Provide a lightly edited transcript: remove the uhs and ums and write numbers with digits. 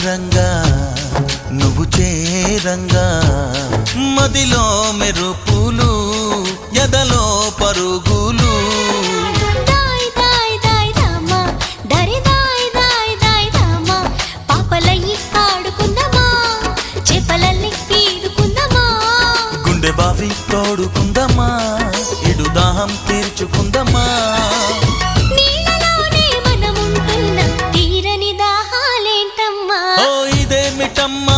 రంగా నువ్వు చేరంగా మదిలో మెరుపులు ఎదలో పరుగులు దాయ్ దాయ్ దాయ్ రామా దరి దాయ్ దాయ్ దాయ్ రామా పాపలయ్యి ఆడుకుందామా చేపలల్ని పీడుకుందామా గుండె బావి తోడుకుందామా ఇడు దాహం తీర్చుకుందామా నీళ్ళలోనే మనముంటున్న తీరని దాహాలేంటమ్మా ఓ ఇదేమిటమ్మా